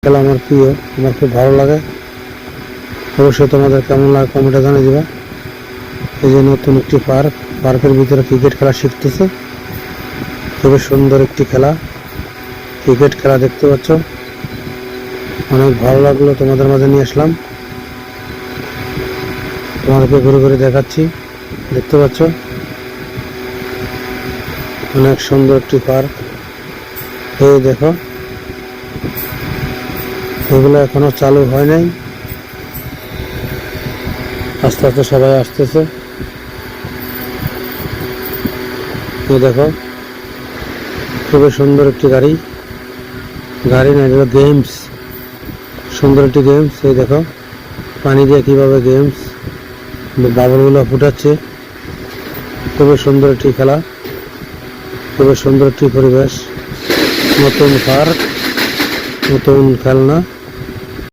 খেলা আমার প্রিয়, আমার খুব ভালো লাগে। অবশ্যই তোমাদের কেমন লাগে কমেন্টে জানিয়ে দিবা। এই যে নতুন একটি পার্কের ভিতরে ক্রিকেট খেলা শিখতেছে। খুবই সুন্দর একটি খেলা, ক্রিকেট খেলা দেখতে পাচ্ছ। অনেক ভালো লাগলো, তোমাদের মাঝে নিয়ে আসলাম, তোমাদেরকে ঘুরে ঘুরে দেখাচ্ছি। দেখতে পাচ্ছ অনেক সুন্দর একটি পার্ক। এই দেখো, এগুলো এখনো চালু হয় নাই, আস্তে আস্তে সবাই আসতেছে। এই দেখো খুবই সুন্দর একটি গাড়ি না, এগুলো গেমস, সুন্দর একটি গেমস। এই দেখো পানি দিয়ে কিভাবে গেমস বাবলগুলো ফুটাচ্ছে। খুবই সুন্দর একটি খেলা, খুবই সুন্দর একটি পরিবেশ, নতুন পার্ক, নতুন খেলনা।